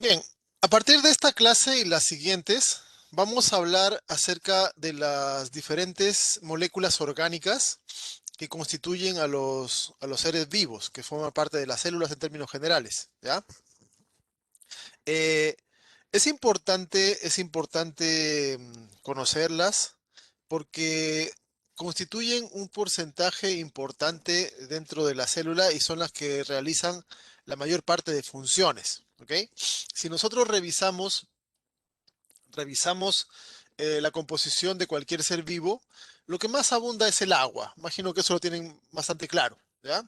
Bien, a partir de esta clase y las siguientes, vamos a hablar acerca de las diferentes moléculas orgánicas que constituyen a los seres vivos, que forman parte de las células en términos generales, ¿ya? Eh, es importante conocerlas porque constituyen un porcentaje importante dentro de la célula y son las que realizan la mayor parte de funciones, ¿ok? Si nosotros revisamos la composición de cualquier ser vivo, lo que más abunda es el agua. Imagino que eso lo tienen bastante claro, ¿ya?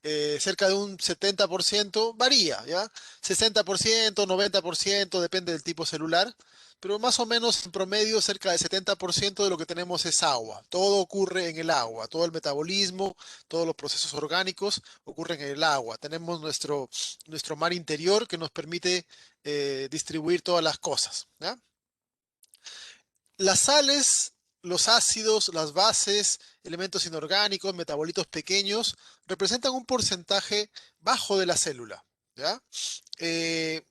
Cerca de un 70% varía, ¿ya? 60%, 90%, depende del tipo celular, pero más o menos en promedio cerca del 70% de lo que tenemos es agua. Todo ocurre en el agua, todo el metabolismo, todos los procesos orgánicos ocurren en el agua. Tenemos nuestro mar interior que nos permite distribuir todas las cosas, ¿ya? Las sales, los ácidos, las bases, elementos inorgánicos, metabolitos pequeños, representan un porcentaje bajo de la célula, ¿ya? Eh,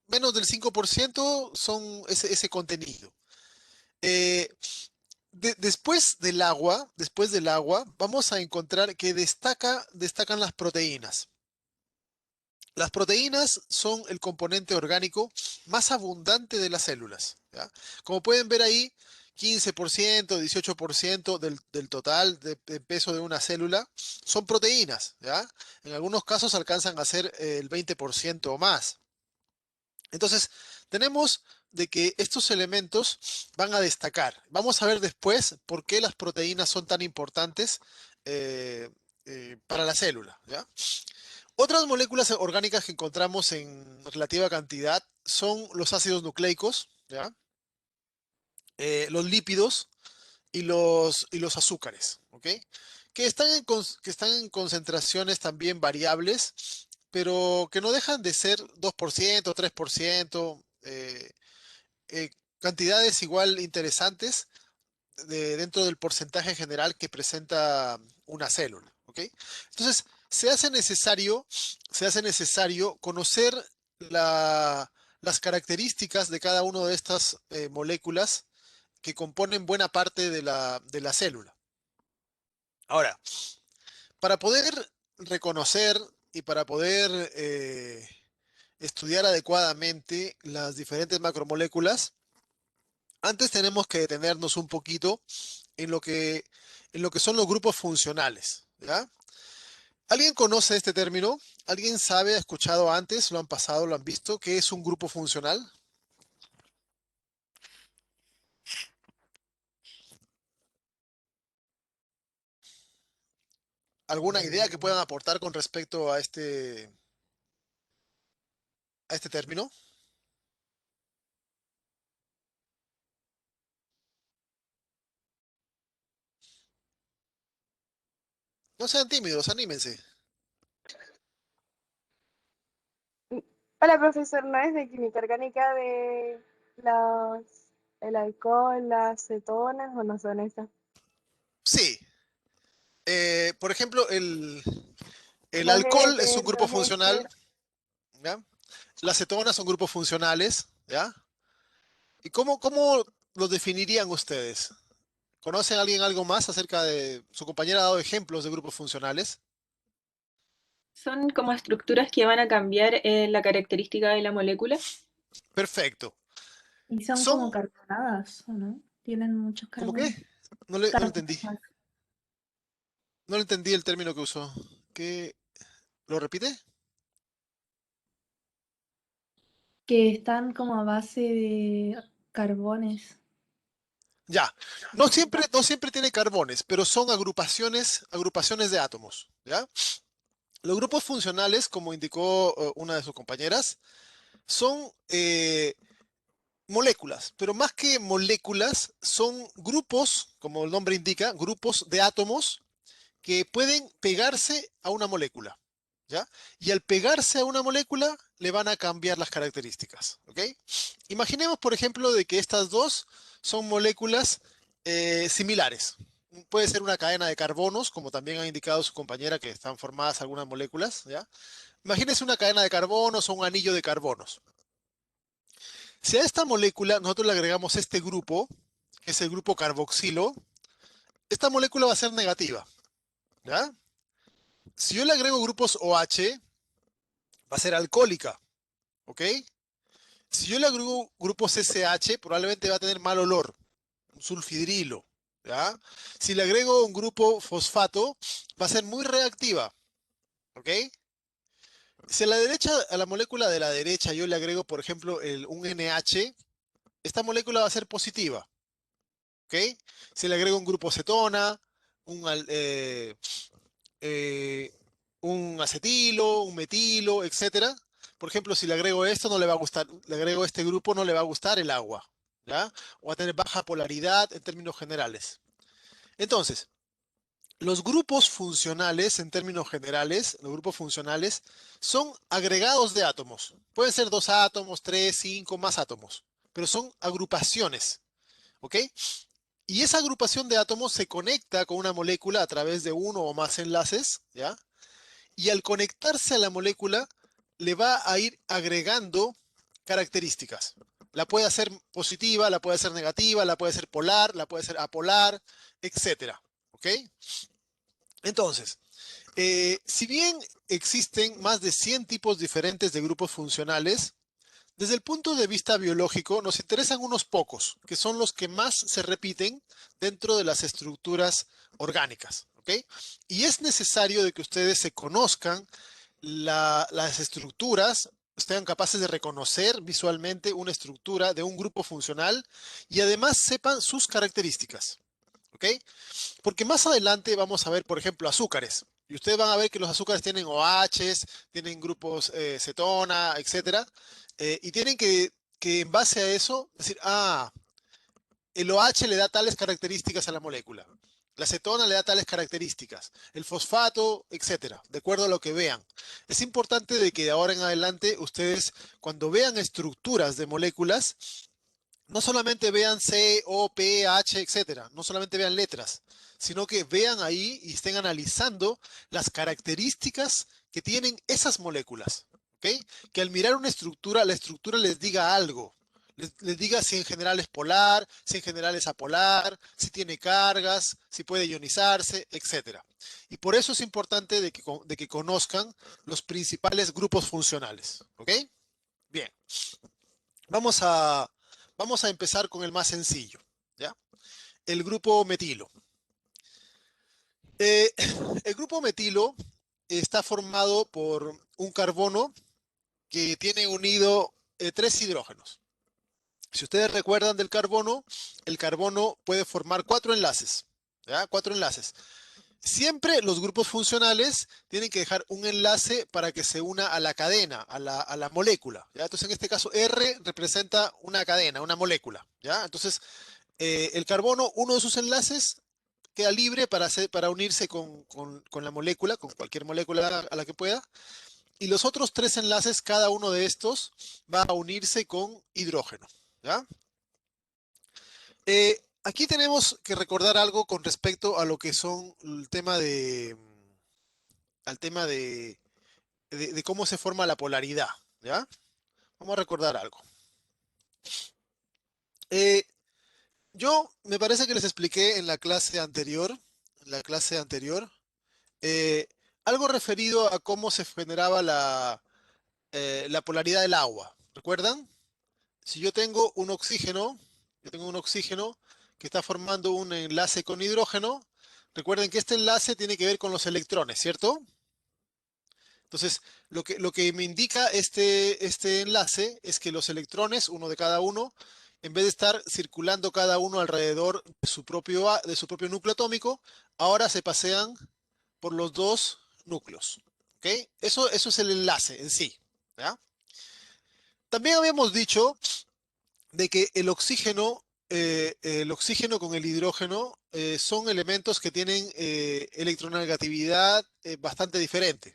menos del 5% son ese contenido. Eh, después del agua, vamos a encontrar que destacan las proteínas. Las proteínas son el componente orgánico más abundante de las células, ¿ya? Como pueden ver ahí, 15%, 18% del total de peso de una célula son proteínas, ¿ya? En algunos casos alcanzan a ser el 20% o más. Entonces, tenemos de que estos elementos van a destacar. Vamos a ver después por qué las proteínas son tan importantes eh, para la célula, ¿ya? Otras moléculas orgánicas que encontramos en relativa cantidad son los ácidos nucleicos, ¿ya? Los lípidos y los azúcares, ¿ok? Que están en concentraciones también variables, pero que no dejan de ser 2%, 3%, cantidades igual interesantes dentro del porcentaje general que presenta una célula, ¿ok? Entonces, se hace necesario conocer la- las características de cada una de estas moléculas que componen buena parte de la célula. Ahora, para poder reconocer y para poder estudiar adecuadamente las diferentes macromoléculas, antes tenemos que detenernos un poquito en lo que son los grupos funcionales, ¿ya? ¿Alguien conoce este término? ¿Alguien sabe, ha escuchado antes, lo han pasado, lo han visto? ¿Qué es un grupo funcional? ¿Alguna idea que puedan aportar con respecto a este término? No sean tímidos, anímense. Hola, profesor, ¿no es de química orgánica de las, el alcohol, las cetonas o no son esas? Sí. Por ejemplo, el Los alcohol es un éter, grupo los funcional, éster. ¿ya? Las cetonas son grupos funcionales, ¿ya? ¿Y cómo los definirían ustedes? ¿Conocen a alguien algo más acerca de... Su compañera ha dado ejemplos de grupos funcionales? Son como estructuras que van a cambiar la característica de la molécula. Perfecto. Y son Son... como carbonadas, ¿o no? Tienen muchos ¿Cómo qué? carbonos. No le entendí. Carbonadas. No le entendí el término que usó. ¿Qué? ¿Lo repite? Que están como a base de carbones. Ya. No siempre tiene carbones, pero son agrupaciones de átomos, ¿ya? Los grupos funcionales, como indicó una de sus compañeras, son moléculas, pero más que moléculas, son grupos, como el nombre indica, grupos de átomos que pueden pegarse a una molécula, ¿ya? Y al pegarse a una molécula, le van a cambiar las características, ¿ok? Imaginemos, por ejemplo, de que estas dos son moléculas similares, puede ser una cadena de carbonos, como también ha indicado su compañera que están formadas algunas moléculas, ¿ya? Imagínense una cadena de carbonos o un anillo de carbonos. Si a esta molécula nosotros le agregamos este grupo, que es el grupo carboxilo, esta molécula va a ser negativa, ¿ya? Si yo le agrego grupos OH, va a ser alcohólica, ¿ok? Si yo le agrego grupos SH, probablemente va a tener mal olor, un sulfidrilo, ¿ya? Si le agrego un grupo fosfato, va a ser muy reactiva, ¿ok? Si a la derecha, a la molécula de la derecha, yo le agrego, por ejemplo, un NH, esta molécula va a ser positiva, ¿ok? Si le agrego un grupo cetona, un, eh, un acetilo, un metilo, etcétera. Por ejemplo, si le agrego esto, no le va a gustar, le agrego este grupo, no le va a gustar el agua, ¿ya? O va a tener baja polaridad en términos generales. Entonces, los grupos funcionales, en términos generales, los grupos funcionales son agregados de átomos. Pueden ser 2 átomos, 3, 5, más átomos, pero son agrupaciones, ¿ok? Y esa agrupación de átomos se conecta con una molécula a través de uno o más enlaces, ¿ya? Y al conectarse a la molécula, le va a ir agregando características. La puede hacer positiva, la puede hacer negativa, la puede hacer polar, la puede hacer apolar, etcétera, ¿ok? Entonces, si bien existen más de 100 tipos diferentes de grupos funcionales, desde el punto de vista biológico nos interesan unos pocos, que son los que más se repiten dentro de las estructuras orgánicas, ¿ok? Y es necesario de que ustedes se conozcan las estructuras, sean capaces de reconocer visualmente una estructura de un grupo funcional y además sepan sus características, ¿ok? Porque más adelante vamos a ver, por ejemplo, azúcares. Y ustedes van a ver que los azúcares tienen OHs, tienen grupos cetona, etcétera. Y tienen que, en base a eso, decir, el OH le da tales características a la molécula. La cetona le da tales características. El fosfato, etcétera, de acuerdo a lo que vean. Es importante de que de ahora en adelante ustedes, cuando vean estructuras de moléculas, no solamente vean C, O, P, H, etcétera, no solamente vean letras, sino que vean ahí y estén analizando las características que tienen esas moléculas, ¿ok? Que al mirar una estructura, la estructura les diga algo, les diga si en general es polar, si en general es apolar, si tiene cargas, si puede ionizarse, etcétera. Y por eso es importante de que conozcan los principales grupos funcionales, ¿ok? Bien. Vamos a, vamos a empezar con el más sencillo, ¿ya? El grupo metilo. Eh, el grupo metilo está formado por un carbono que tiene unido 3 hidrógenos. Si ustedes recuerdan del carbono, el carbono puede formar 4 enlaces, ¿ya? 4 enlaces. Siempre los grupos funcionales tienen que dejar un enlace para que se una a la cadena, a la molécula, ¿ya? Entonces, en este caso, R representa una cadena, una molécula, ¿ya? Entonces, el carbono, uno de sus enlaces queda libre para unirse con la molécula, con cualquier molécula a la que pueda, y los otros 3 enlaces, cada uno de estos va a unirse con hidrógeno, ¿ya? Aquí tenemos que recordar algo con respecto a lo que son el tema al tema de cómo se forma la polaridad, ¿ya? Vamos a recordar algo. Eh, yo me parece que les expliqué en la clase anterior, eh, algo referido a cómo se generaba la polaridad del agua. ¿Recuerdan? Si yo tengo un oxígeno que está formando un enlace con hidrógeno, recuerden que este enlace tiene que ver con los electrones, ¿cierto? Entonces, lo que me indica este enlace es que los electrones, uno de cada uno, en vez de estar circulando cada uno alrededor de su propio núcleo atómico, ahora se pasean por los dos núcleos. ¿Ok? Eso es el enlace en sí. ¿Ya? También habíamos dicho de que el oxígeno con el hidrógeno son elementos que tienen electronegatividad bastante diferente.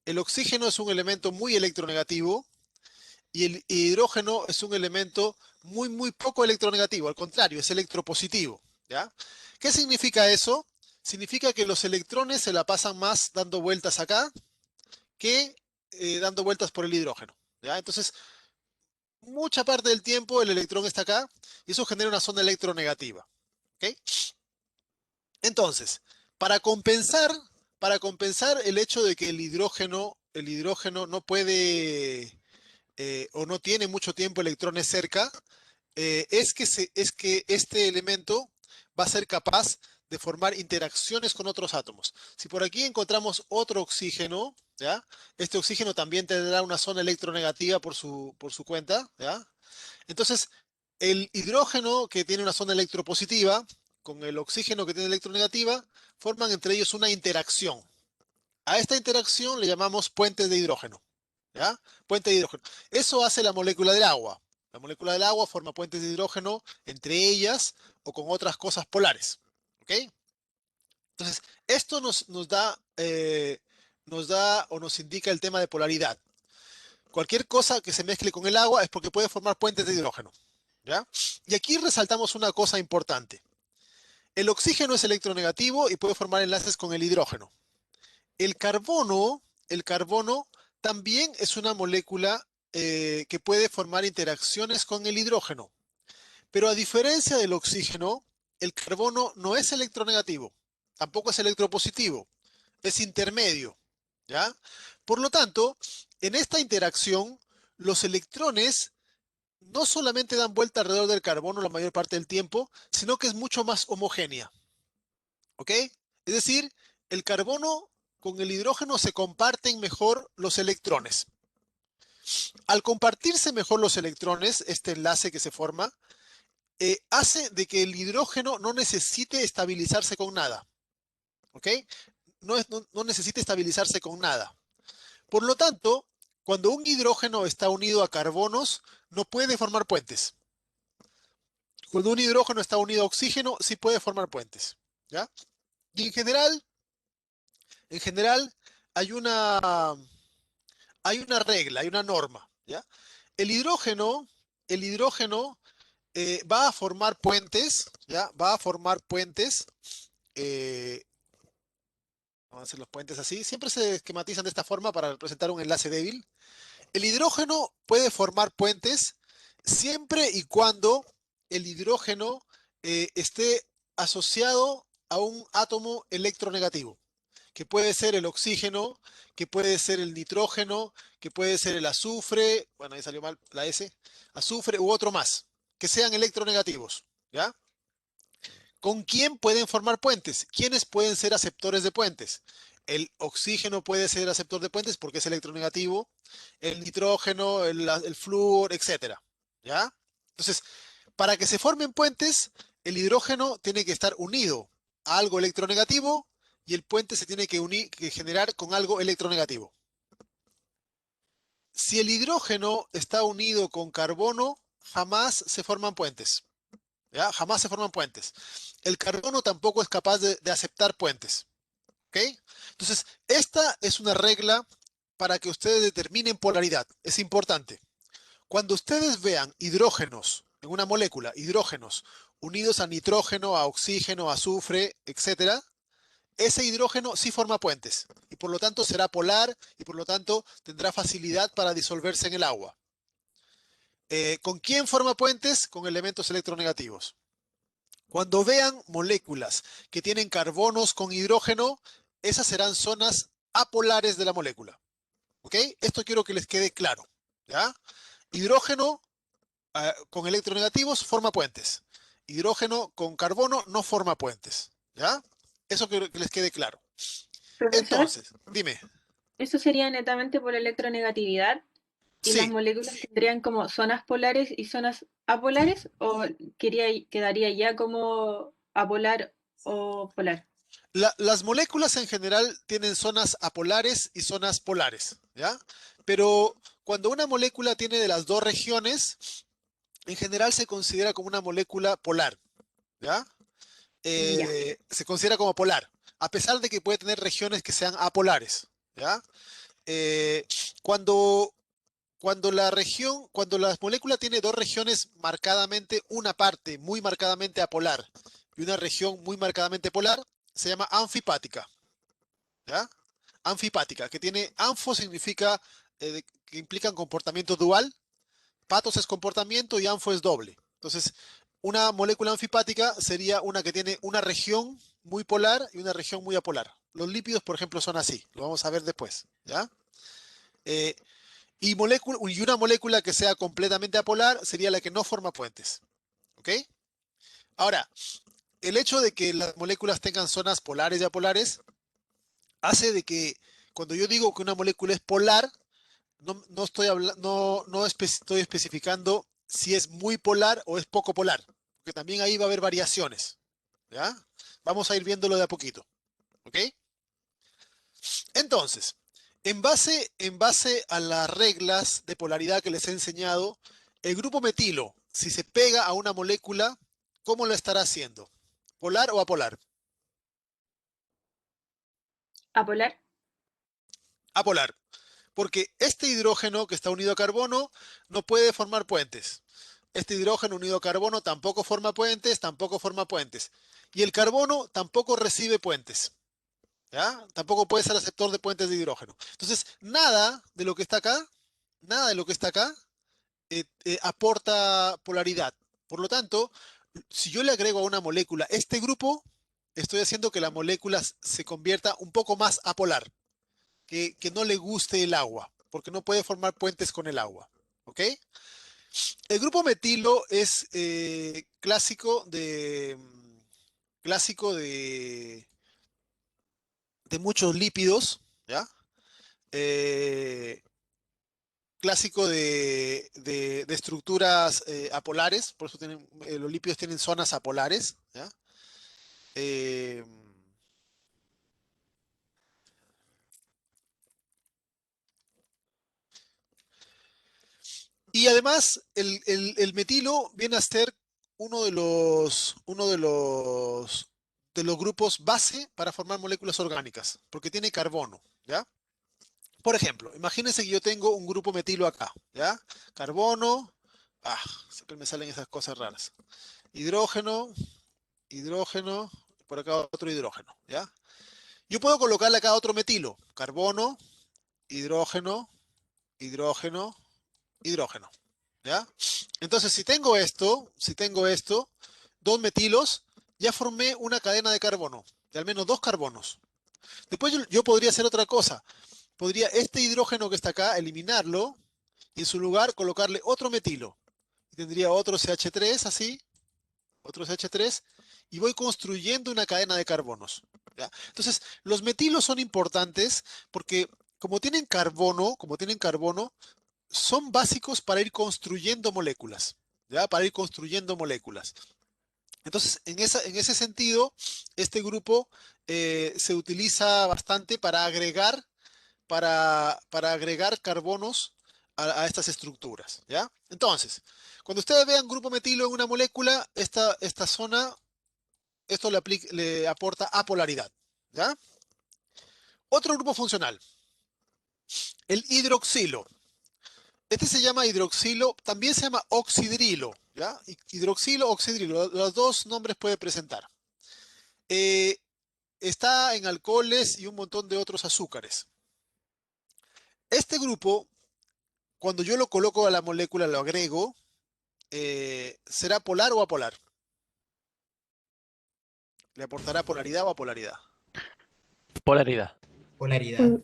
El oxígeno es un elemento muy electronegativo y el hidrógeno es un elemento muy, muy poco electronegativo. Al contrario, es electropositivo, ¿ya? ¿Qué significa eso? Significa que los electrones se la pasan más dando vueltas acá que dando vueltas por el hidrógeno, ¿ya? Entonces, mucha parte del tiempo el electrón está acá y eso genera una zona electronegativa, ¿ok? Entonces, para compensar, para compensar el hecho de que el hidrógeno no puede o no tiene mucho tiempo electrones cerca, es que este elemento va a ser capaz de formar interacciones con otros átomos. Si por aquí encontramos otro oxígeno, ¿ya? Este oxígeno también tendrá una zona electronegativa por su cuenta, ¿ya? Entonces, el hidrógeno que tiene una zona electropositiva con el oxígeno que tiene electronegativa forman entre ellos una interacción. A esta interacción le llamamos puentes de hidrógeno, ¿ya? Puente de hidrógeno. Eso hace la molécula del agua. La molécula del agua forma puentes de hidrógeno entre ellas o con otras cosas polares, ¿ok? Entonces, esto nos da o nos indica el tema de polaridad. Cualquier cosa que se mezcle con el agua es porque puede formar puentes de hidrógeno, ¿ya? Y aquí resaltamos una cosa importante. El oxígeno es electronegativo y puede formar enlaces con el hidrógeno. El carbono también es una molécula que puede formar interacciones con el hidrógeno. Pero a diferencia del oxígeno, el carbono no es electronegativo, tampoco es electropositivo, es intermedio, ¿ya? Por lo tanto, en esta interacción, los electrones no solamente dan vuelta alrededor del carbono la mayor parte del tiempo, sino que es mucho más homogénea, ¿ok? Es decir, el carbono con el hidrógeno se comparten mejor los electrones. Al compartirse mejor los electrones, este enlace que se forma, hace de que el hidrógeno no necesite estabilizarse con nada, ¿ok? No necesite estabilizarse con nada. Por lo tanto, cuando un hidrógeno está unido a carbonos, no puede formar puentes. Cuando un hidrógeno está unido a oxígeno, sí puede formar puentes, ¿ya? Y en general hay hay una regla, hay una norma, ¿ya? El hidrógeno, el hidrógeno va a formar puentes, ¿ya? Va a formar puentes. eh, Vamos a hacer los puentes así. Siempre se esquematizan de esta forma para representar un enlace débil. El hidrógeno puede formar puentes siempre y cuando el hidrógeno esté asociado a un átomo electronegativo, que puede ser el oxígeno, que puede ser el nitrógeno, que puede ser el azufre, bueno, ahí salió mal la S, azufre u otro más, que sean electronegativos, ¿ya? ¿Con quién pueden formar puentes? ¿Quiénes pueden ser aceptores de puentes? El oxígeno puede ser aceptor de puentes porque es electronegativo, el nitrógeno, el flúor, etcétera, ¿ya? Entonces, para que se formen puentes, el hidrógeno tiene que estar unido a algo electronegativo y el puente se tiene que generar con algo electronegativo. Si el hidrógeno está unido con carbono, jamás se forman puentes. ¿Ya? Jamás se forman puentes. El carbono tampoco es capaz de aceptar puentes. ¿Ok? Entonces, esta es una regla para que ustedes determinen polaridad. Es importante. Cuando ustedes vean hidrógenos en una molécula, hidrógenos unidos a nitrógeno, a oxígeno, a azufre, etcétera, ese hidrógeno sí forma puentes y por lo tanto será polar y por lo tanto tendrá facilidad para disolverse en el agua. ¿Con quién forma puentes? Con elementos electronegativos. Cuando vean moléculas que tienen carbonos con hidrógeno, esas serán zonas apolares de la molécula. ¿Ok? Esto quiero que les quede claro. ¿Ya? Hidrógeno con electronegativos forma puentes. Hidrógeno con carbono no forma puentes. ¿Ya? Eso quiero que les quede claro. Profesor, Entonces, dime. eso sería netamente por electronegatividad y las Sí, moléculas tendrían como zonas polares y zonas apolares o quedaría ya como apolar o polar. las moléculas en general tienen zonas apolares y zonas polares. ¿Ya? Pero cuando una molécula tiene de las dos regiones, en general se considera como una molécula polar, ¿ya? Ya. Se considera como polar, a pesar de que puede tener regiones que sean apolares, ¿ya? Eh, cuando, cuando la molécula tiene dos regiones marcadamente, una parte muy marcadamente apolar y una región muy marcadamente polar, se llama anfipática. ¿Ya? Anfipática, que tiene anfo significa que implican comportamiento dual, patos es comportamiento y anfo es doble. Entonces, una molécula anfipática sería una que tiene una región muy polar y una región muy apolar. Los lípidos, por ejemplo, son así. Lo vamos a ver después. ¿Ya? Eh, y una molécula que sea completamente apolar sería la que no forma puentes. ¿Ok? Ahora, el hecho de que las moléculas tengan zonas polares y apolares hace de que cuando yo digo que una molécula es polar, no estoy estoy especificando si es muy polar o es poco polar, porque también ahí va a haber variaciones. ¿Ya? Vamos a ir viéndolo de a poquito. ¿Ok? Entonces, en base a las reglas de polaridad que les he enseñado, el grupo metilo, si se pega a una molécula, ¿cómo lo estará haciendo? ¿Polar o apolar? Apolar. Apolar. Porque este hidrógeno que está unido a carbono no puede formar puentes. Este hidrógeno unido a carbono tampoco forma puentes, tampoco forma puentes. Y el carbono tampoco recibe puentes. ¿Ya? Tampoco puede ser aceptor de puentes de hidrógeno. Entonces, nada de lo que está acá aporta polaridad. Por lo tanto, si yo le agrego a una molécula este grupo, estoy haciendo que la molécula se convierta un poco más apolar, que no le guste el agua, porque no puede formar puentes con el agua. ¿Ok? El grupo metilo es clásico de muchos lípidos, ¿ya? Eh, clásico de estructuras apolares, por eso los lípidos tienen zonas apolares, ¿ya? Eh, y además, el metilo viene a ser uno de los grupos base para formar moléculas orgánicas, porque tiene carbono, ¿ya? Por ejemplo, imagínense que yo tengo un grupo metilo acá, ¿ya? Carbono, siempre me salen esas cosas raras. Hidrógeno, hidrógeno, por acá otro hidrógeno, ¿ya? Yo puedo colocarle acá otro metilo, carbono, hidrógeno, hidrógeno, hidrógeno, ¿ya? Entonces, si tengo esto, dos metilos, ya formé una cadena de carbono, de al menos dos carbonos. Después yo podría hacer otra cosa. Podría este hidrógeno que está acá, eliminarlo, y en su lugar colocarle otro metilo. Y tendría otro CH3, así, otro CH3, y voy construyendo una cadena de carbonos. ¿Ya? Entonces, los metilos son importantes porque como tienen carbono, son básicos para ir construyendo moléculas. ¿Ya? Para ir construyendo moléculas. Entonces, en ese sentido, este grupo se utiliza bastante para agregar carbonos a estas estructuras, ¿ya? Entonces, cuando ustedes vean grupo metilo en una molécula, esta zona, esto le aporta apolaridad, ¿ya? Otro grupo funcional, el hidroxilo. Este se llama hidroxilo, también se llama oxidrilo, ¿ya? Hidroxilo, oxidrilo, los dos nombres puede presentar. Eh, Está en alcoholes y un montón de otros azúcares. Este grupo, cuando yo lo coloco a la molécula, lo agrego, ¿será polar o apolar? ¿Le aportará polaridad o apolaridad? Polaridad. Polaridad.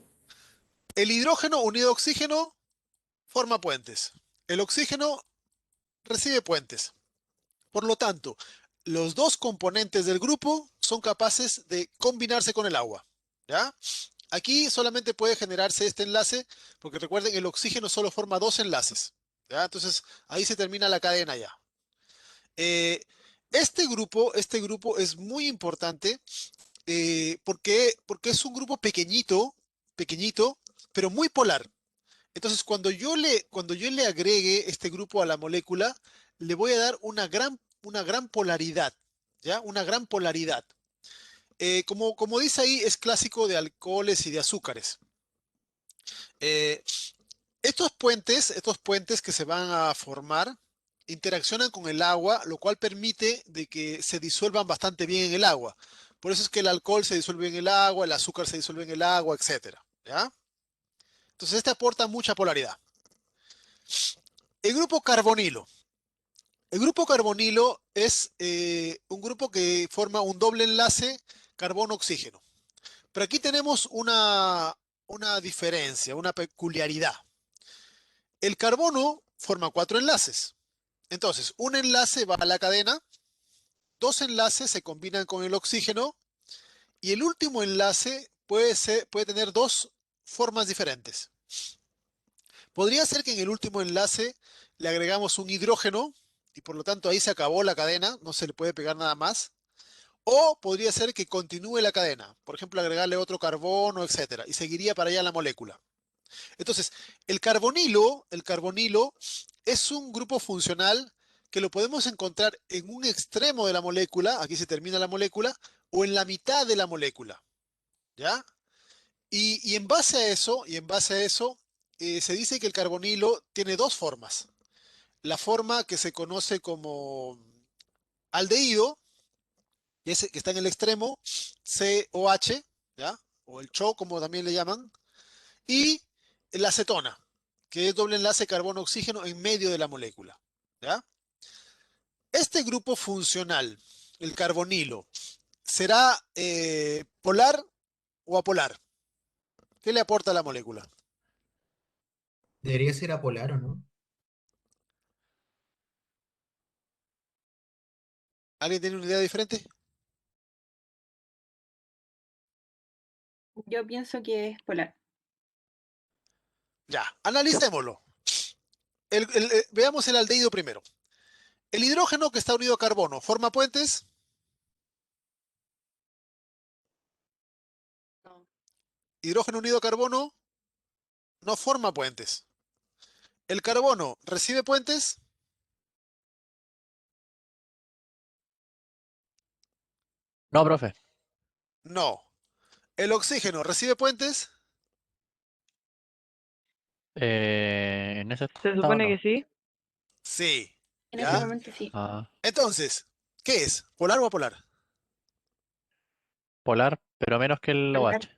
El hidrógeno unido a oxígeno forma puentes. El oxígeno recibe puentes. Por lo tanto, los dos componentes del grupo son capaces de combinarse con el agua. ¿Ya? Aquí solamente puede generarse este enlace, porque recuerden, el oxígeno solo forma dos enlaces. ¿Ya? Entonces, ahí se termina la cadena ya. Eh, este grupo es muy importante porque es un grupo pequeñito, pequeñito, pero muy polar. Entonces, cuando yo le agregue este grupo a la molécula, le voy a dar una gran polaridad, ¿ya? Una gran polaridad. Como dice ahí, es clásico de alcoholes y de azúcares. Eh, estos puentes que se van a formar interaccionan con el agua, lo cual permite de que se disuelvan bastante bien en el agua. Por eso es que el alcohol se disuelve en el agua, el azúcar se disuelve en el agua, etcétera, ¿ya? Entonces este aporta mucha polaridad. El grupo carbonilo. El grupo carbonilo es un grupo que forma un doble enlace carbono-oxígeno. Pero aquí tenemos una diferencia, una peculiaridad. El carbono forma 4 enlaces. Entonces, un enlace va a la cadena, 2 enlaces se combinan con el oxígeno y el último enlace puede tener 2 formas diferentes. Podría ser que en el último enlace le agregamos un hidrógeno y por lo tanto ahí se acabó la cadena, no se le puede pegar nada más. O podría ser que continúe la cadena, por ejemplo, agregarle otro carbono, etcétera, y seguiría para allá la molécula. Entonces, el carbonilo es un grupo funcional que lo podemos encontrar en un extremo de la molécula, aquí se termina la molécula, o en la mitad de la molécula, ¿ya? Y en base a eso, se dice que el carbonilo tiene 2 formas. La forma que se conoce como aldehído, que está en el extremo, COH, ¿ya? O el CHO, como también le llaman, y la acetona, que es doble enlace carbono-oxígeno en medio de la molécula, ¿ya? Este grupo funcional, el carbonilo, ¿será polar o apolar? ¿Qué le aporta a la molécula? Debería ser apolar, ¿o no? ¿Alguien tiene una idea diferente? Yo pienso que es polar. Ya, analicémoslo. Veamos el aldehído primero. El hidrógeno que está unido a carbono, ¿forma puentes? No. Hidrógeno unido a carbono no forma puentes. ¿El carbono recibe puentes? No, profe. No. ¿El oxígeno recibe puentes? En ese Se estado supone que no. sí. Sí. En ese ¿Ya? momento sí. Ah, Entonces, ¿qué es? ¿Polar o apolar? polar, pero menos que el Polar. OH.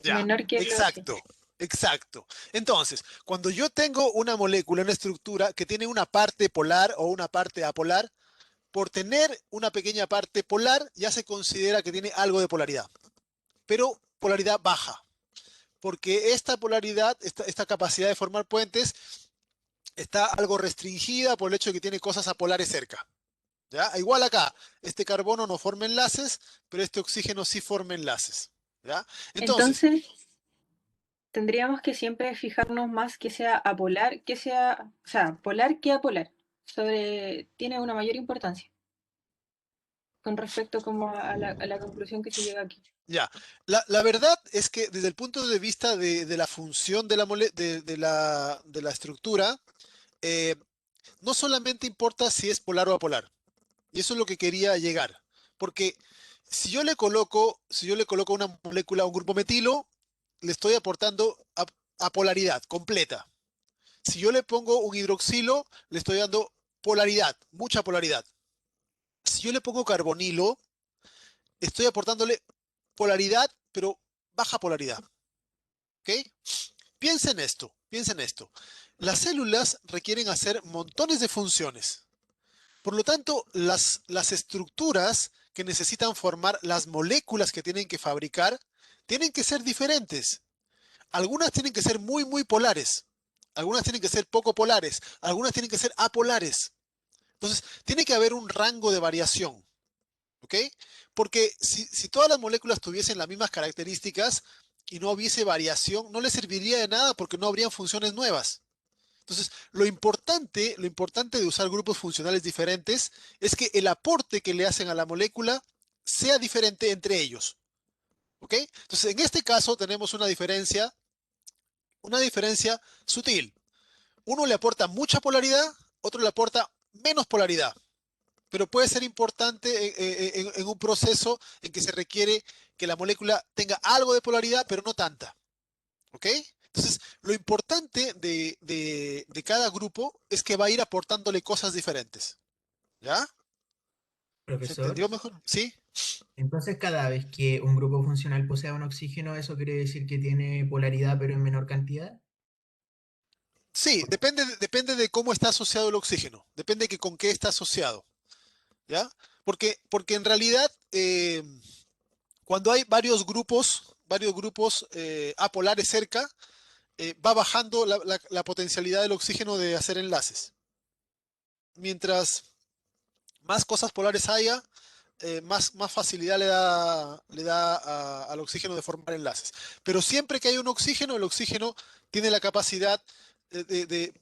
Ya, Menor que el OH. exacto, exacto. Entonces, cuando yo tengo una molécula, una estructura que tiene una parte polar o una parte apolar, por tener una pequeña parte polar, ya se considera que tiene algo de polaridad, pero polaridad baja, porque esta polaridad, esta capacidad de formar puentes, está algo restringida por el hecho de que tiene cosas apolares cerca. ¿Ya? Igual acá, este carbono no forma enlaces, pero este oxígeno sí forma enlaces. ¿Ya? Entonces, Entonces, tendríamos que siempre fijarnos más que sea apolar, que sea, o sea, polar que apolar. Tiene una mayor importancia con respecto como a la conclusión que se llega aquí. ya, la verdad es que desde el punto de vista de la función de de la estructura, eh, no solamente importa si es polar o apolar, y eso es lo que quería llegar, porque si yo le coloco una molécula a un grupo metilo, le estoy aportando apolaridad completa. Si yo le pongo un hidroxilo, le estoy dando polaridad, mucha polaridad. Si yo le pongo carbonilo, estoy aportándole polaridad, pero baja polaridad. ¿Ok? Piensa en esto. Las células requieren hacer montones de funciones. Por lo tanto, las estructuras que necesitan formar las moléculas que tienen que fabricar tienen que ser diferentes. Algunas tienen que ser muy, muy polares. Algunas tienen que ser poco polares. Algunas tienen que ser apolares. Entonces, tiene que haber un rango de variación. ¿Ok? Porque si todas las moléculas tuviesen las mismas características y no hubiese variación, no les serviría de nada porque no habrían funciones nuevas. Entonces, lo importante de usar grupos funcionales diferentes es que el aporte que le hacen a la molécula sea diferente entre ellos. ¿Ok? Entonces, en este caso tenemos una diferencia sutil. Uno le aporta mucha polaridad, otro le aporta menos polaridad, pero puede ser importante en un proceso en que se requiere que la molécula tenga algo de polaridad, pero no tanta. ¿Ok? Entonces, Lo importante de cada grupo es que va a ir aportándole cosas diferentes. ¿Ya? ¿Se Profesor, entendió mejor? ¿Sí? entonces cada vez que un grupo funcional posea un oxígeno, ¿eso quiere decir que tiene polaridad pero en menor cantidad? Sí, depende de cómo está asociado el oxígeno. Depende que con qué está asociado. ¿Ya? Porque en realidad, cuando hay varios grupos apolares cerca, va bajando la potencialidad del oxígeno de hacer enlaces. Mientras más cosas polares haya, más facilidad le da al oxígeno de formar enlaces. Pero siempre que hay un oxígeno, el oxígeno tiene la capacidad de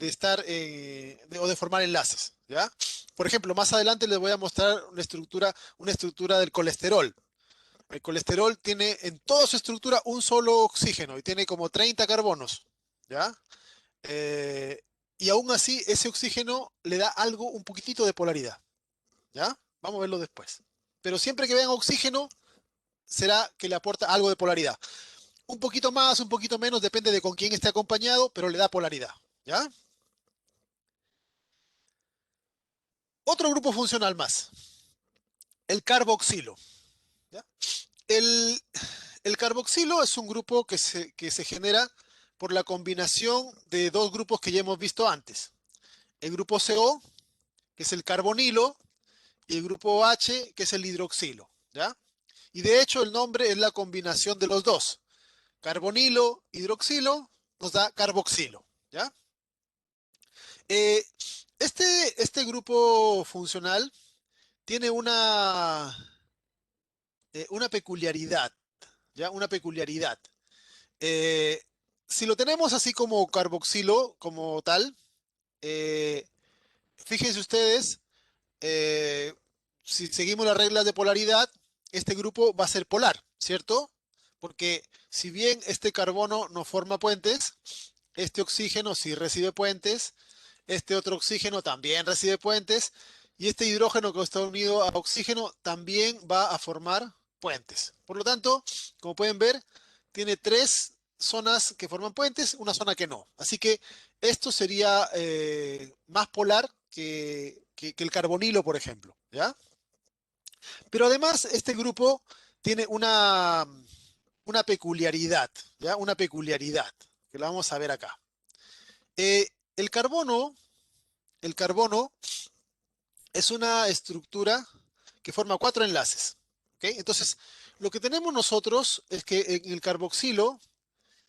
estar o de formar enlaces. ¿Ya? Por ejemplo, más adelante les voy a mostrar una estructura del colesterol. El colesterol tiene en toda su estructura un solo oxígeno y tiene como 30 carbonos. ¿Ya? Eh, y aún así, ese oxígeno le da algo, un poquitito de polaridad. ¿Ya? Vamos a verlo después. Pero siempre que vean oxígeno, será que le aporta algo de polaridad. Un poquito más, un poquito menos, depende de con quién esté acompañado, pero le da polaridad. ¿Ya? Otro grupo funcional más, el carboxilo. ¿Ya? El, el carboxilo es un grupo que se genera por la combinación de dos grupos que ya hemos visto antes. El grupo CO, que es el carbonilo, y el grupo H, que es el hidroxilo. ¿Ya? Y de hecho el nombre es la combinación de los dos. Carbonilo, hidroxilo, nos da carboxilo. ¿Ya? Eh, este grupo funcional tiene una peculiaridad. ¿Ya? Una peculiaridad. Eh, si lo tenemos así como carboxilo, como tal, eh, fíjense ustedes, eh, si seguimos las reglas de polaridad, este grupo va a ser polar, ¿cierto? Porque si bien este carbono no forma puentes, este oxígeno sí recibe puentes, este otro oxígeno también recibe puentes, y este hidrógeno que está unido a oxígeno también va a formar puentes. Por lo tanto, como pueden ver, tiene tres zonas que forman puentes, una zona que no. Así que esto sería más polar que el carbonilo, por ejemplo. ¿Ya? Pero además, este grupo tiene una peculiaridad, ¿ya? Una peculiaridad, que la vamos a ver acá. Eh, el carbono, el carbono es una estructura que forma cuatro enlaces. ¿Ok? Entonces, lo que tenemos nosotros es que en el carboxilo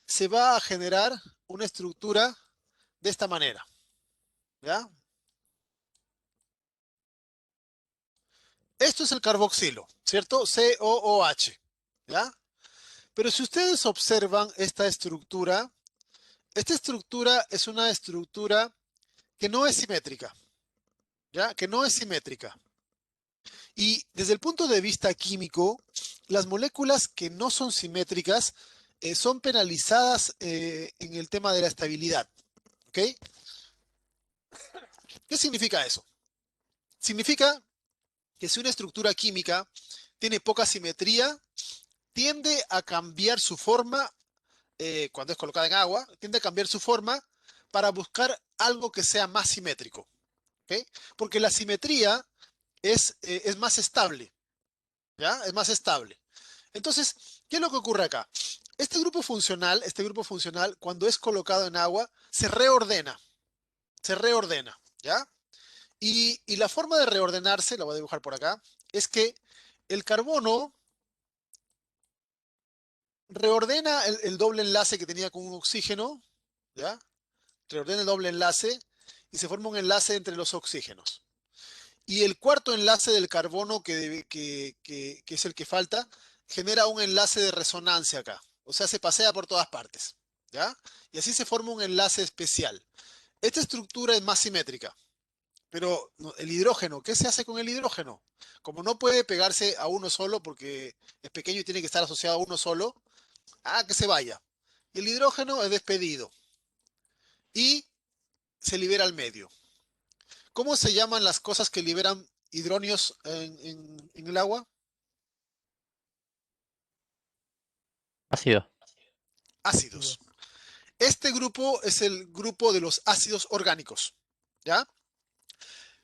se va a generar una estructura de esta manera. ¿Ya? Esto es el carboxilo, ¿cierto? COOH. ¿Ya? Pero si ustedes observan esta estructura es una estructura que no es simétrica. ¿Ya? Que no es simétrica. Y desde el punto de vista químico, las moléculas que no son simétricas son penalizadas en el tema de la estabilidad. ¿Ok? ¿Qué significa eso? Significa que si una estructura química tiene poca simetría, tiende a cambiar su forma cuando es colocada en agua, tiende a cambiar su forma para buscar algo que sea más simétrico. ¿Ok? Porque la simetría es más estable. ¿Ya? Es más estable. Entonces, ¿qué es lo que ocurre acá? Este grupo funcional, cuando es colocado en agua, se reordena, ¿ya? Y la forma de reordenarse, la voy a dibujar por acá, es que el carbono reordena el doble enlace que tenía con un oxígeno, ¿ya? Reordena el doble enlace y se forma un enlace entre los oxígenos. Y el cuarto enlace del carbono, que es el que falta, genera un enlace de resonancia acá. O sea, se pasea por todas partes. ¿Ya? Y así se forma un enlace especial. Esta estructura es más simétrica. Pero el hidrógeno, ¿qué se hace con el hidrógeno? Como no puede pegarse a uno solo porque es pequeño y tiene que estar asociado a uno solo, que se vaya. Y el hidrógeno es despedido y se libera al medio. ¿Cómo se llaman las cosas que liberan hidronios en el agua? Ácido. Ácidos. Este grupo es el grupo de los ácidos orgánicos, ¿ya?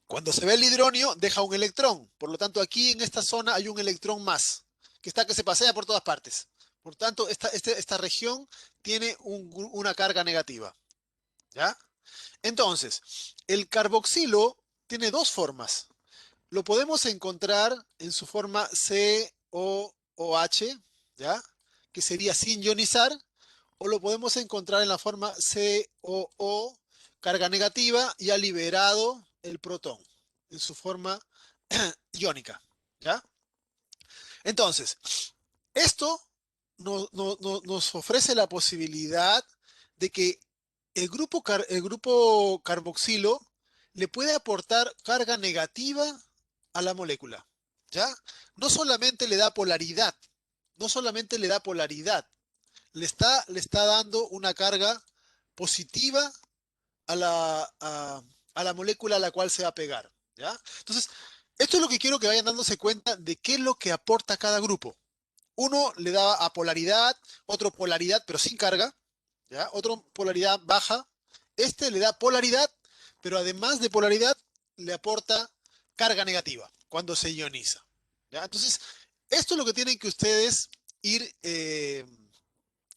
Cuando se ve el hidronio, deja un electrón. Por lo tanto, aquí en esta zona hay un electrón más, que se pasea por todas partes. Por tanto, esta región tiene una carga negativa, ¿ya? Entonces, el carboxilo tiene dos formas. Lo podemos encontrar en su forma COOH, ¿ya? Que sería sin ionizar, o lo podemos encontrar en la forma COO, carga negativa, y ha liberado el protón en su forma iónica, ¿ya? Entonces, esto nos ofrece la posibilidad de que el grupo carboxilo le puede aportar carga negativa a la molécula, ¿ya? No solamente le da polaridad, no solamente le da polaridad, le está dando una carga positiva a a la molécula a la cual se va a pegar, ¿ya? Entonces, esto es lo que quiero que vayan dándose cuenta de qué es lo que aporta cada grupo. Uno le da a polaridad, otro polaridad, pero sin carga, ¿ya? Otro polaridad baja. Este le da polaridad, pero además de polaridad, le aporta carga negativa cuando se ioniza, ¿ya? Entonces, esto es lo que tienen que ustedes ir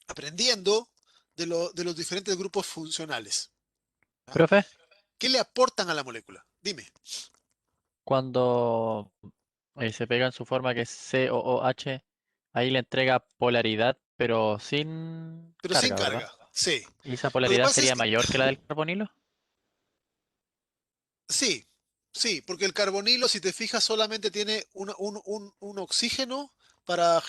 aprendiendo de los diferentes grupos funcionales, ¿ya? Profe, ¿Qué le aportan a la molécula? Dime, cuando se pega en su forma que es COOH, ahí le entrega polaridad, pero sin pero sin carga, ¿verdad? carga. Sí. ¿Y esa Lo que polaridad pasa es sería que mayor que la del carbonilo? sí, sí, porque el carbonilo, si te fijas, solamente tiene un oxígeno para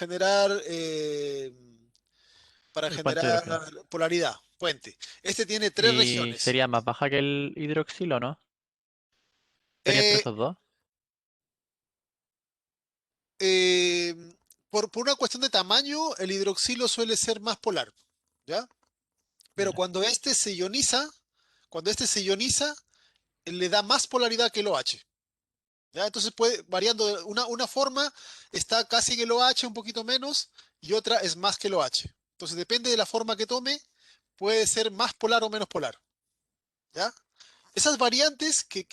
para El puente generar hidrógeno. polaridad, puente. Este tiene tres Y regiones. sería más baja que el hidroxilo, ¿no? Sería entre Eh, esos dos. eh, por una cuestión de tamaño, el hidroxilo suele ser más polar, ¿ya? Pero Ya. cuando este se ioniza, le da más polaridad que el OH. ¿Ya? Entonces puede, variando, una forma está casi en el OH, un poquito menos, y otra es más que el OH. Entonces depende de la forma que tome, puede ser más polar o menos polar, ¿ya? Esas variantes que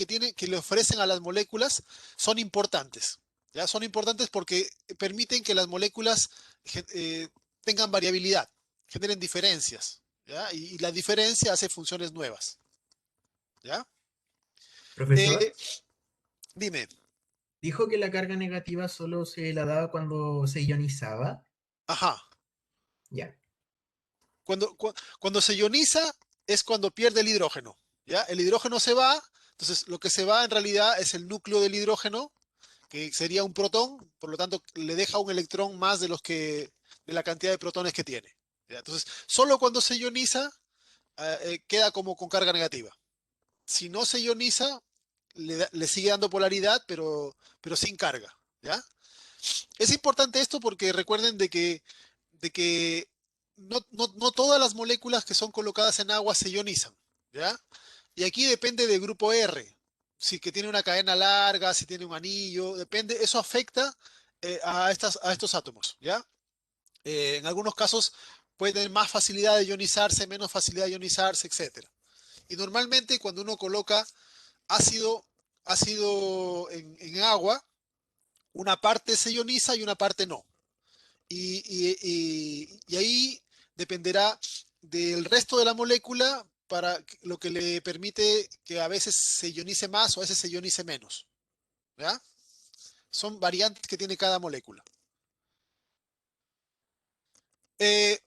le ofrecen a las moléculas son importantes, ¿ya? Son importantes porque permiten que las moléculas tengan variabilidad, generen diferencias, ¿ya? Y la diferencia hace funciones nuevas, ¿ya? Profesor, Eh, dime, dijo que la carga negativa solo se la daba cuando se ionizaba. ajá. Ya, Cuando se ioniza es cuando pierde el hidrógeno, ¿ya? El hidrógeno se va, entonces lo que se va en realidad es el núcleo del hidrógeno, que sería un protón, por lo tanto le deja un electrón más de la cantidad de protones que tiene, ¿ya? Entonces, solo cuando se ioniza queda como con carga negativa. Si no se ioniza, le sigue dando polaridad, pero sin carga, ¿ya? Es importante esto porque recuerden de que no todas las moléculas que son colocadas en agua se ionizan, ¿ya? Y aquí depende del grupo R. Si que tiene una cadena larga, si tiene un anillo, depende, eso afecta a estos átomos, ¿ya? En algunos casos puede tener más facilidad de ionizarse, menos facilidad de ionizarse, etcétera. Y normalmente cuando uno coloca ácido, ácido en agua, una parte se ioniza y una parte no. Y ahí dependerá del resto de la molécula para lo que le permite que a veces se ionice más o a veces se ionice menos, ¿ya? Son variantes que tiene cada molécula. Eh,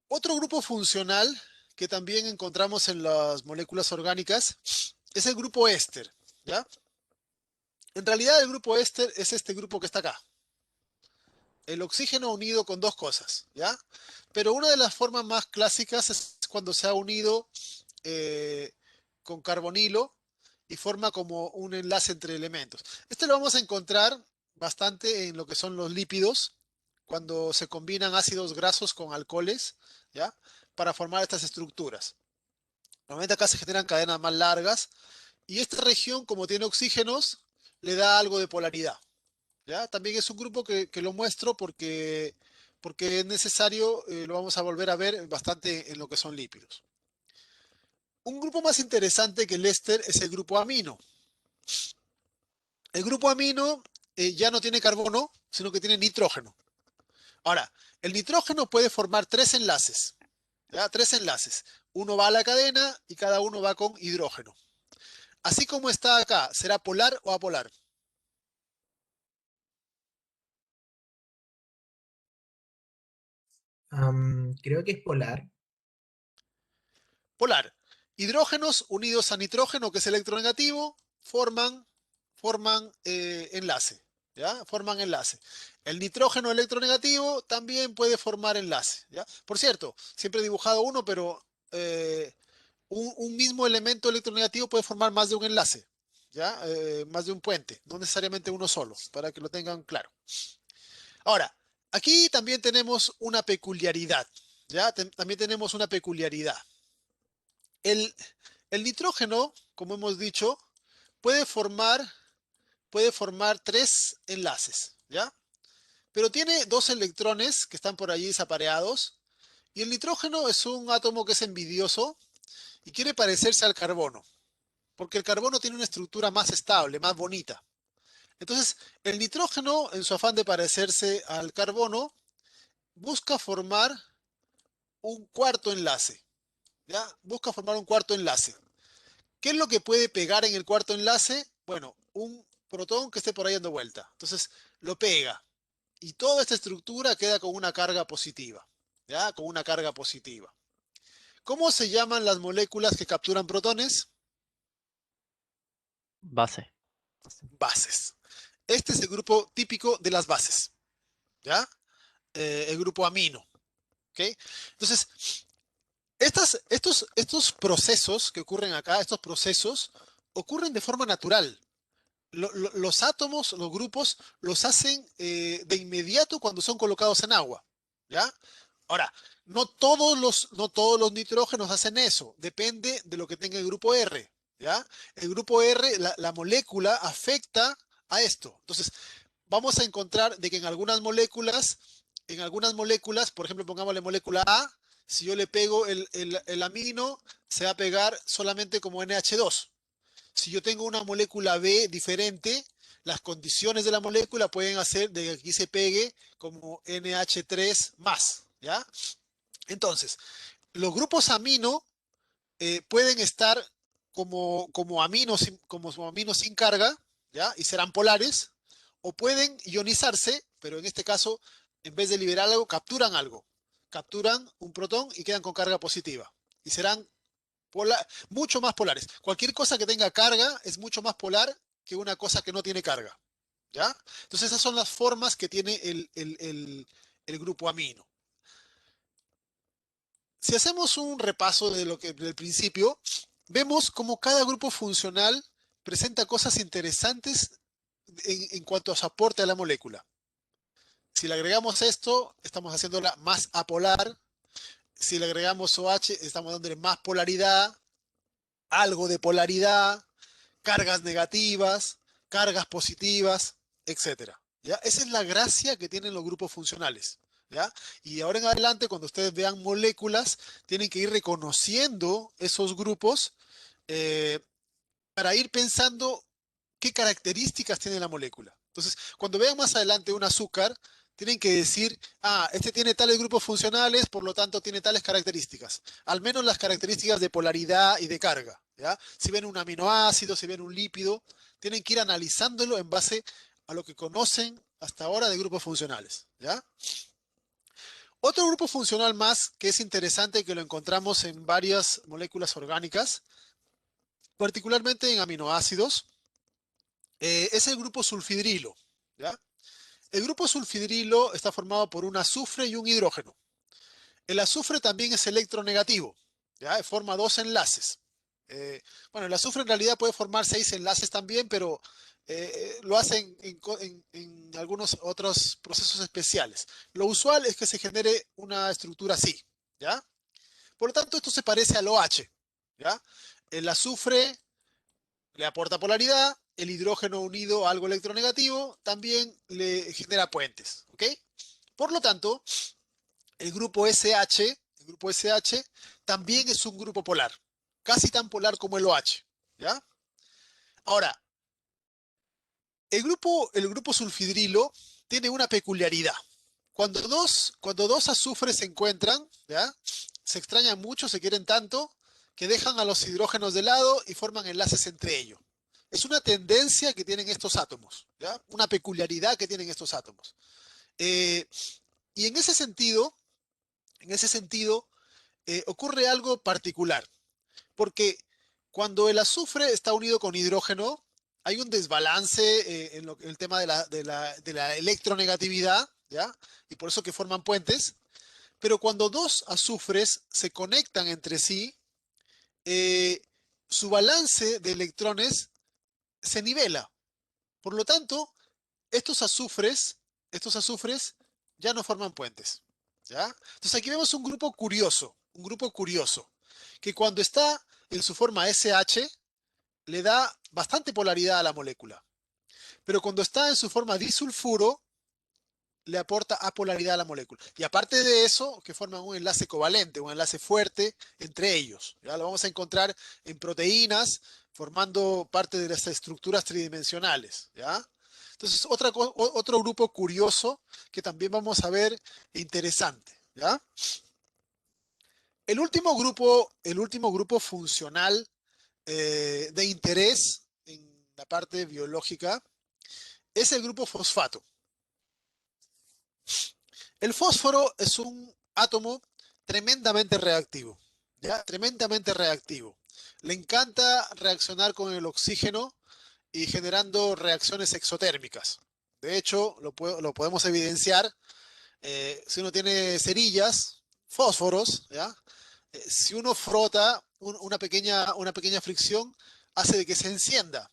Otro grupo funcional que también encontramos en las moléculas orgánicas es el grupo éster, ¿ya? En realidad el grupo éster es este grupo que está acá. El oxígeno unido con dos cosas, ¿ya? Pero una de las formas más clásicas es cuando se ha unido eh, con carbonilo y forma como un enlace entre elementos. Este lo vamos a encontrar bastante en lo que son los lípidos, cuando se combinan ácidos grasos con alcoholes, ¿ya? Para formar estas estructuras. Normalmente acá se generan cadenas más largas y esta región, como tiene oxígenos, le da algo de polaridad, ¿ya? También es un grupo que lo muestro porque es necesario, lo vamos a volver a ver bastante en lo que son lípidos. Un grupo más interesante que el éster es el grupo amino. El grupo amino ya no tiene carbono, sino que tiene nitrógeno. Ahora, el nitrógeno puede formar tres enlaces. ¿Ya? Tres enlaces. Uno va a la cadena y cada uno va con hidrógeno. Así como está acá, ¿será polar o apolar? Creo que es polar. Polar. Hidrógenos unidos a nitrógeno, que es electronegativo, forman enlace. ¿Ya? Forman enlace. El nitrógeno electronegativo también puede formar enlace. ¿Ya? Por cierto, siempre he dibujado uno, pero un mismo elemento electronegativo puede formar más de un enlace. ¿Ya? Más de un puente, no necesariamente uno solo, para que lo tengan claro. Ahora, aquí también tenemos una peculiaridad. ¿Ya? También tenemos una peculiaridad. El, el nitrógeno, como hemos dicho, puede formar, puede formar tres enlaces, ¿ya? Pero tiene dos electrones que están por allí desapareados. Y el nitrógeno es un átomo que es envidioso y quiere parecerse al carbono, porque el carbono tiene una estructura más estable, más bonita. Entonces, el nitrógeno, en su afán de parecerse al carbono, busca formar un cuarto enlace, ¿ya? Busca formar un cuarto enlace. ¿Qué es lo que puede pegar en el cuarto enlace? Bueno, un protón que esté por ahí dando vuelta. Entonces, lo pega. Y toda esta estructura queda con una carga positiva. ¿Ya? Con una carga positiva. ¿Cómo se llaman las moléculas que capturan protones? Base. Bases. Este es el grupo típico de las bases. ¿Ya? El grupo amino. ¿Ok? Entonces, estos procesos que ocurren acá, estos procesos, ocurren de forma natural. Los átomos, los grupos, los hacen de inmediato cuando son colocados en agua. ¿Ya? Ahora, no todos los nitrógenos hacen eso. Depende de lo que tenga el grupo R. ¿Ya? El grupo R, la molécula afecta a esto. Entonces, vamos a encontrar de que en algunas moléculas, por ejemplo, pongámosle molécula A, si yo le pego el amino, se va a pegar solamente como NH2. Si yo tengo una molécula B diferente, las condiciones de la molécula pueden hacer de que aquí se pegue como NH3 más, ¿ya? Entonces, los grupos amino pueden estar como aminos sin carga, ¿ya? Y serán polares, o pueden ionizarse, pero en este caso, en vez de liberar algo, capturan algo. Capturan un protón y quedan con carga positiva. Y serán mucho más polares. Cualquier cosa que tenga carga es mucho más polar que una cosa que no tiene carga. ¿Ya? Entonces esas son las formas que tiene el grupo amino. Si hacemos un repaso de lo que del principio, vemos cómo cada grupo funcional presenta cosas interesantes en cuanto a su aporte a la molécula. Si le agregamos esto, estamos haciéndola más apolar. Si le agregamos OH, estamos dándole más polaridad, algo de polaridad, cargas negativas, cargas positivas, etcétera. ¿Ya? Esa es la gracia que tienen los grupos funcionales. ¿Ya? Y ahora en adelante, cuando ustedes vean moléculas, tienen que ir reconociendo esos grupos eh, para ir pensando qué características tiene la molécula. Entonces, cuando vean más adelante un azúcar, tienen que decir, este tiene tales grupos funcionales, por lo tanto tiene tales características. Al menos las características de polaridad y de carga. ¿Ya? Si ven un aminoácido, si ven un lípido, tienen que ir analizándolo en base a lo que conocen hasta ahora de grupos funcionales. ¿Ya? Otro grupo funcional más que es interesante que lo encontramos en varias moléculas orgánicas, particularmente en aminoácidos, es el grupo sulfidrilo. ¿Ya? El grupo sulfidrilo está formado por un azufre y un hidrógeno. El azufre también es electronegativo, ¿ya? Forma dos enlaces. Bueno, el azufre en realidad puede formar seis enlaces también, pero lo hacen en algunos otros procesos especiales. Lo usual es que se genere una estructura así, ¿ya? Por lo tanto, esto se parece al OH, ¿ya? El azufre le aporta polaridad, el hidrógeno unido a algo electronegativo también le genera puentes, ¿ok? Por lo tanto, el grupo SH también es un grupo polar, casi tan polar como el OH, ¿ya? Ahora, el grupo sulfidrilo tiene una peculiaridad. Cuando dos azufres se encuentran, ¿ya? Se extrañan mucho, se quieren tanto, que dejan a los hidrógenos de lado y forman enlaces entre ellos. Es una tendencia que tienen estos átomos, ¿ya? Una peculiaridad que tienen estos átomos. Y en ese sentido ocurre algo particular, porque cuando el azufre está unido con hidrógeno, hay un desbalance en el tema de la electronegatividad, ¿ya? Y por eso que forman puentes. Pero cuando dos azufres se conectan entre sí, eh, su balance de electrones se nivela. Por lo tanto, estos azufres ya no forman puentes, ¿ya? Entonces aquí vemos un grupo curioso, que cuando está en su forma SH, le da bastante polaridad a la molécula. Pero cuando está en su forma disulfuro, le aporta apolaridad a la molécula. Y aparte de eso, que forman un enlace covalente, un enlace fuerte entre ellos. ¿Ya? Lo vamos a encontrar en proteínas, formando parte de las estructuras tridimensionales. ¿Ya? Entonces, otro grupo curioso que también vamos a ver interesante. ¿Ya? El último grupo funcional de interés en la parte biológica es el grupo fosfato. El fósforo es un átomo tremendamente reactivo, ¿ya? Tremendamente reactivo. Le encanta reaccionar con el oxígeno y generando reacciones exotérmicas. De hecho, lo podemos evidenciar si uno tiene cerillas, fósforos, ¿ya? Si uno frota una pequeña fricción, hace de que se encienda.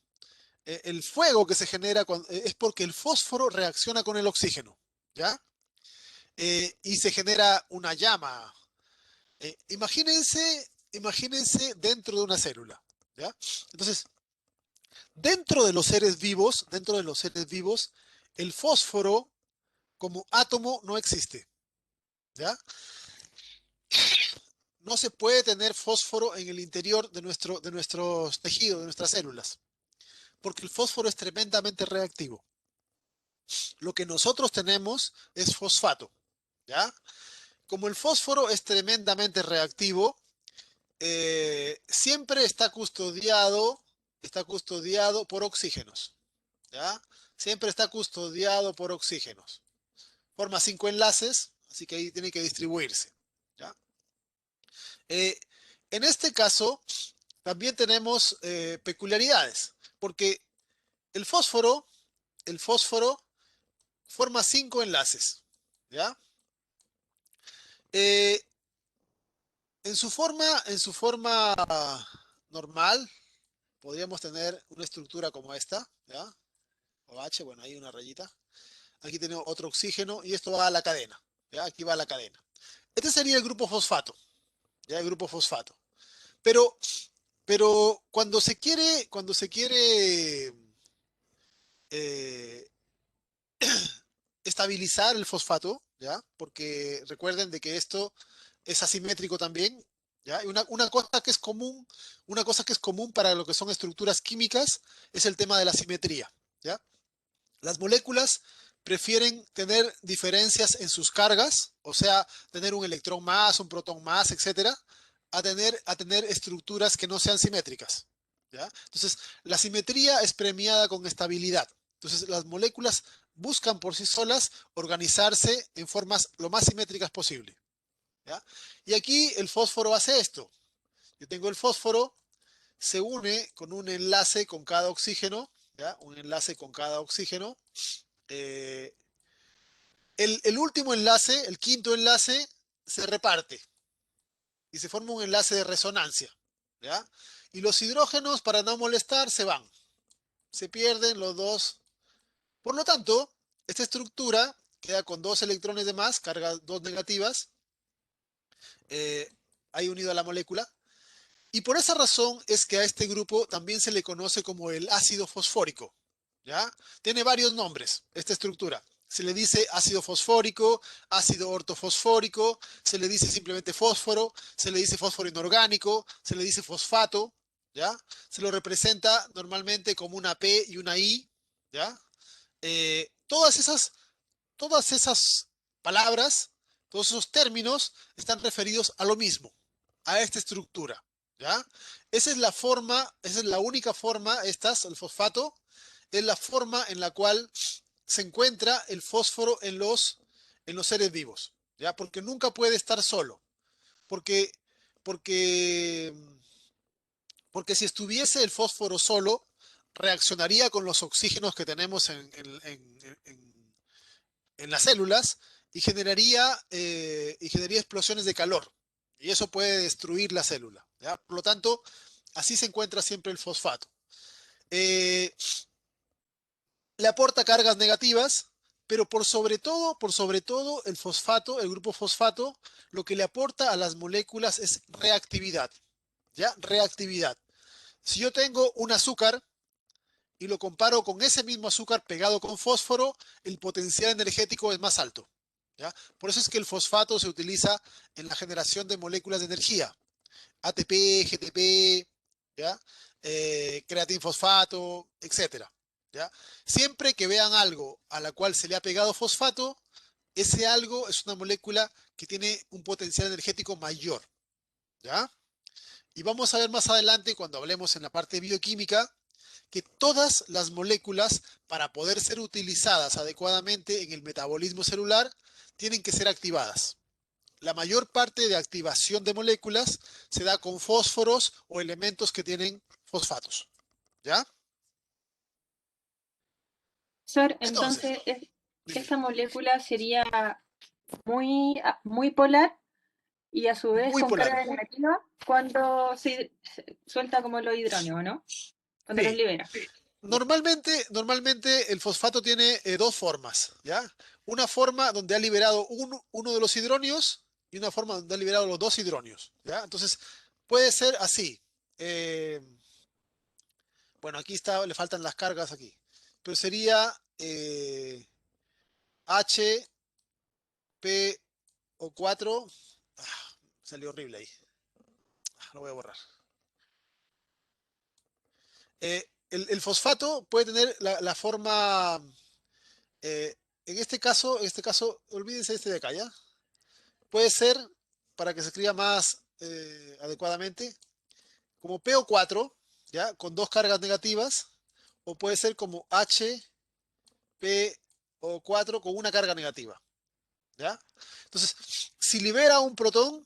El fuego que se genera es porque el fósforo reacciona con el oxígeno, ¿ya? Y se genera una llama. Imagínense dentro de una célula, ¿ya? Entonces, dentro de los seres vivos, el fósforo como átomo no existe, ¿ya? No se puede tener fósforo en el interior de nuestros tejidos, de nuestras células, porque el fósforo es tremendamente reactivo. Lo que nosotros tenemos es fosfato, ¿ya? Como el fósforo es tremendamente reactivo, siempre está custodiado por oxígenos, ¿ya? Siempre está custodiado por oxígenos. Forma 5 enlaces, así que ahí tiene que distribuirse, ¿ya? Eh, en este caso, también tenemos peculiaridades, porque el fósforo, el fósforo forma 5 enlaces, ¿ya? Eh, en su forma normal, podríamos tener una estructura como esta, ¿ya? OH, bueno, hay una rayita. Aquí tenemos otro oxígeno y esto va a la cadena, ¿ya? Aquí va a la cadena. Este sería el grupo fosfato, ¿ya? El grupo fosfato. Pero, pero cuando se quiere eh, estabilizar el fosfato, ¿ya? Porque recuerden de que esto es asimétrico también, ¿ya? Y una cosa que es común para lo que son estructuras químicas es el tema de la simetría, ¿ya? Las moléculas prefieren tener diferencias en sus cargas, o sea, tener un electrón más, un protón más, etcétera, a tener estructuras que no sean simétricas, ¿ya? Entonces, la simetría es premiada con estabilidad. Entonces, las moléculas buscan por sí solas organizarse en formas lo más simétricas posible, ¿ya? Y aquí el fósforo hace esto. Yo tengo el fósforo, se une con un enlace con cada oxígeno, ¿ya? Un enlace con cada oxígeno. Eh, el último enlace, el quinto enlace, se reparte y se forma un enlace de resonancia, ¿ya? Y los hidrógenos, para no molestar, se van. Se pierden los dos. Por lo tanto, esta estructura queda con dos electrones de más, cargas dos negativas, eh, ahí unido a la molécula. Y por esa razón es que a este grupo también se le conoce como el ácido fosfórico, ¿ya? Tiene varios nombres, esta estructura. se le dice ácido fosfórico, ácido ortofosfórico, se le dice simplemente fósforo, se le dice fósforo inorgánico, se le dice fosfato, ¿ya? Se lo representa normalmente como una P y una I, ¿ya? Todas esas palabras, todos esos términos están referidos a lo mismo, a esta estructura, ¿ya? Esa es la forma, esa es la única forma, el fosfato, es la forma en la cual se encuentra el fósforo en los seres vivos, ¿ya? Porque nunca puede estar solo, porque, porque, porque si estuviese el fósforo solo, reaccionaría con los oxígenos que tenemos en las células y generaría explosiones de calor. Y eso puede destruir la célula, ¿ya? Por lo tanto, así se encuentra siempre el fosfato. Le aporta cargas negativas, pero por sobre todo, el fosfato, el grupo fosfato, lo que le aporta a las moléculas es reactividad, ¿ya? Reactividad. Si yo tengo un azúcar y lo comparo con ese mismo azúcar pegado con fósforo, el potencial energético es más alto, ¿ya? Por eso es que el fosfato se utiliza en la generación de moléculas de energía. ATP, GTP, ¿ya? Creatinfosfato, etcétera, ¿ya? Siempre que vean algo a la cual se le ha pegado fosfato, ese algo es una molécula que tiene un potencial energético mayor, ¿ya? Y vamos a ver más adelante, cuando hablemos en la parte de bioquímica, que todas las moléculas, para poder ser utilizadas adecuadamente en el metabolismo celular, tienen que ser activadas. La mayor parte de activación de moléculas se da con fósforos o elementos que tienen fosfatos, ¿ya? Sor, Entonces, entonces, dime. esta molécula sería muy polar y a su vez Muy con polar. carga negativa cuando se suelta como los hidrógenos, ¿no? Cuando los Sí. libera. Normalmente el fosfato tiene dos formas, ¿ya? Una forma donde ha liberado uno de los hidronios y una forma donde ha liberado los dos hidronios, ¿ya? Entonces, puede ser así. Eh, bueno, aquí está, le faltan las cargas aquí. Pero sería H, P o 4. Salió horrible ahí. Lo voy a borrar. El fosfato puede tener la forma, eh, en este caso, olvídense este de acá, ¿ya? Puede ser, para que se escriba más adecuadamente, como PO4, ¿ya? Con dos cargas negativas, o puede ser como HPO4 con una carga negativa, ¿ya? Entonces, si libera un protón,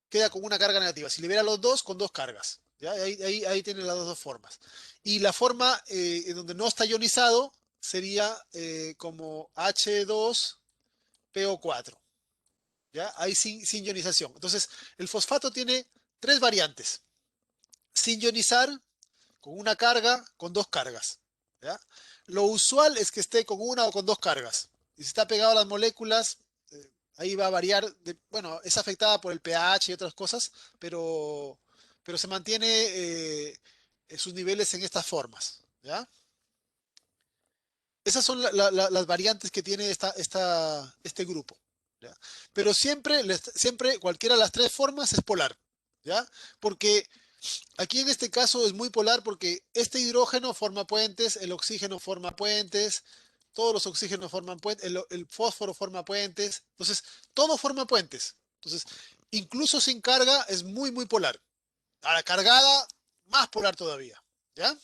queda con una carga negativa. Si libera los dos, con dos cargas, ¿ya? Ahí tiene las dos formas. Y la forma en donde no está ionizado sería como H2PO4. ¿Ya? Ahí sin ionización. Entonces, el fosfato tiene tres variantes. Sin ionizar, con una carga, con dos cargas, ¿ya? Lo usual es que esté con una o con dos cargas. Y si está pegado a las moléculas, ahí va a variar. Bueno, es afectada por el pH y otras cosas, pero se mantiene sus niveles en estas formas, ¿ya? Esas son las variantes que tiene este grupo, ¿ya? Pero siempre cualquiera de las tres formas es polar, ¿ya? Porque aquí en este caso es muy polar porque este hidrógeno forma puentes, el oxígeno forma puentes, todos los oxígenos forman puentes, el fósforo forma puentes, entonces todo forma puentes. Entonces, incluso sin carga es muy, muy polar. Ahora, cargada, más polar todavía, ¿ya?